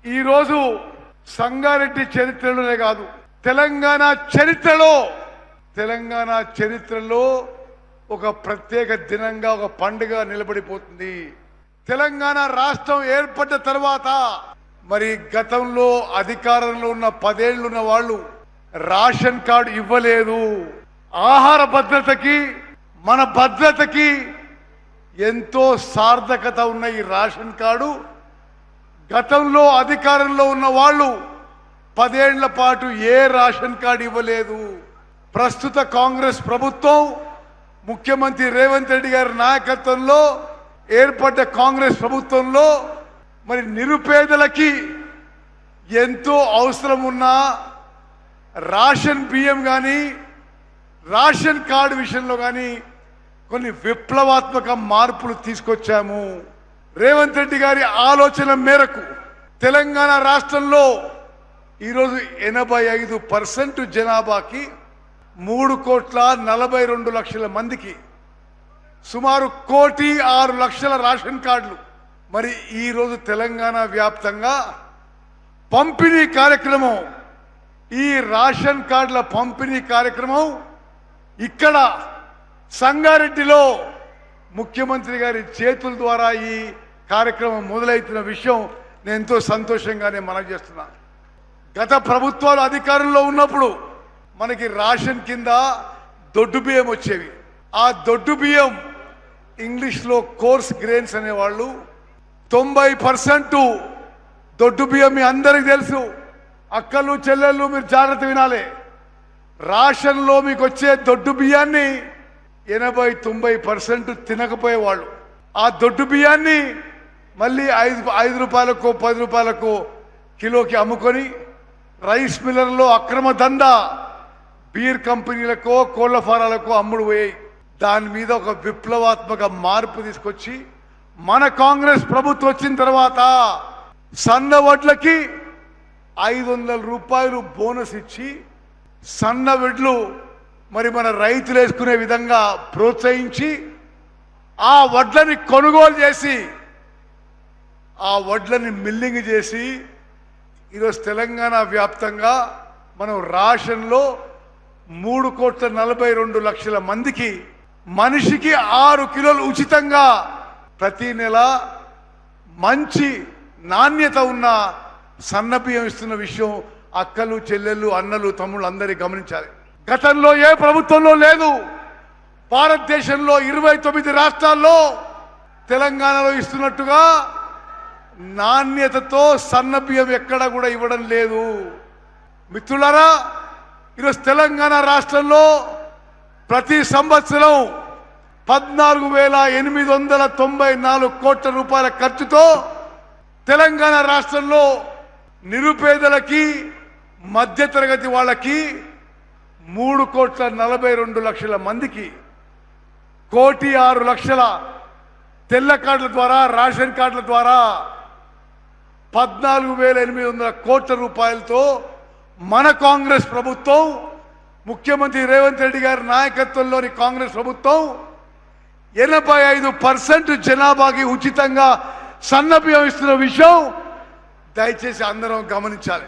ఈరోజు సంగారెడ్డి చరిత్రలోనే కాదు, తెలంగాణ చరిత్రలో ఒక ప్రత్యేక దినంగా, ఒక పండుగ నిలబడిపోతుంది. తెలంగాణ రాష్ట్రం ఏర్పడ్డ తర్వాత మరి గతంలో అధికారంలో ఉన్న 10 ఏళ్ళు ఉన్న వాళ్ళు రేషన్ కార్డు ఇవ్వలేదు. ఆహార భద్రతకి, మన భద్రతకి ఎంతో సార్థకత ఉన్న ఈ రేషన్ కార్డు గతంలో అధికారంలో ఉన్న వాళ్ళు 10 ఏళ్ల పాటు ఏ రేషన్ కార్డు ఇవ్వలేదు. ప్రస్తుత కాంగ్రెస్ ప్రభుత్వం ముఖ్యమంత్రి రేవంత్ రెడ్డి గారి నాయకత్వంలో ఏర్పడ్డ కాంగ్రెస్ ప్రభుత్వంలో మరి నిరుపేదలకి ఎంతో అవసరం ఉన్న రేషన్ బియ్యం కానీ, రేషన్ కార్డు విషయంలో కానీ కొన్ని విప్లవాత్మక మార్పులు తీసుకొచ్చాము. రేవంత్ రెడ్డి గారి ఆలోచన మేరకు తెలంగాణ రాష్ట్రంలో ఈరోజు 85% జనాభాకి 3,42,00,000 మందికి సుమారు 1,06,00,000 రేషన్ కార్డులు మరి ఈరోజు తెలంగాణ వ్యాప్తంగా పంపిణీ కార్యక్రమం, ఈ రేషన్ కార్డుల పంపిణీ కార్యక్రమం ఇక్కడ సంగారెడ్డిలో ముఖ్యమంత్రి గారి చేతుల ద్వారా ఈ కార్యక్రమం మొదలవుతున్న విషయం నేను ఎంతో సంతోషంగానే మనవి చేస్తున్నాను. గత ప్రభుత్వాలు అధికారంలో ఉన్నప్పుడు మనకి రేషన్ కింద దొడ్డు బియ్యం వచ్చేవి. ఆ దొడ్డు బియ్యం ఇంగ్లీష్లో కోర్స్ గ్రెయిన్స్ అనేవాళ్ళు. 90% దొడ్డు బియ్యం మీ అందరికి తెలుసు. అక్కలు చెల్లెళ్ళు మీరు జాగ్రత్త వినాలి. రేషన్లో మీకు వచ్చే దొడ్డు బియ్యాన్ని 80-90% తినకపోయేవాళ్ళు. ఆ దొడ్డు బియ్యాన్ని మళ్ళీ 5 రూపాయలకు 10 రూపాయలకు కిలోకి అమ్ముకొని రైస్ మిల్లర్లో అక్రమ దందా బీర్ కంపెనీలకో కోళ్ల ఫారాలకో అమ్ముడు పోయాయి. దాని మీద ఒక విప్లవాత్మక మార్పు తీసుకొచ్చి మన కాంగ్రెస్ ప్రభుత్వం వచ్చిన తర్వాత సన్న వడ్లకి 500 రూపాయలు బోనస్ ఇచ్చి సన్న వడ్లు మరి మన రైతులు వేసుకునే విధంగా ప్రోత్సహించి ఆ వడ్లని కొనుగోలు చేసి ఆ వడ్లని మిల్లింగ్ చేసి ఈరోజు తెలంగాణ వ్యాప్తంగా మనం రేషన్లో 3,42,00,000 మందికి మనిషికి 6 కిలోలు ఉచితంగా ప్రతి నెల మంచి నాణ్యత ఉన్న సన్న బియ్యం ఇస్తున్న విషయం అక్కలు చెల్లెళ్ళు అన్నలు తమ్ముళ్ళు అందరి గమనించాలి. గతంలో ఏ ప్రభుత్వంలో లేదు. భారతదేశంలో 29 రాష్ట్రాల్లో తెలంగాణలో ఇస్తున్నట్టుగా నాణ్యతతో సన్న బియ్యం ఎక్కడ కూడా ఇవ్వడం లేదు. మిత్రులారా, ఈరోజు తెలంగాణ రాష్ట్రంలో ప్రతి సంవత్సరం 14,894 కోట్ల రూపాయల ఖర్చుతో తెలంగాణ రాష్ట్రంలో నిరుపేదలకి, మధ్యతరగతి వాళ్ళకి 3,42,00,000 మందికి 1,06,00,000 తెల్ల కార్డుల ద్వారా, రేషన్ కార్డుల ద్వారా 14,800 కోట్ల రూపాయలతో మన కాంగ్రెస్ ప్రభుత్వం, ముఖ్యమంత్రి రేవంత్ రెడ్డి గారి నాయకత్వంలోని కాంగ్రెస్ ప్రభుత్వం 85% జనాభాకి ఉచితంగా సన్న బియ్యం ఇస్తున్న విషయం దయచేసి అందరం గమనించాలి.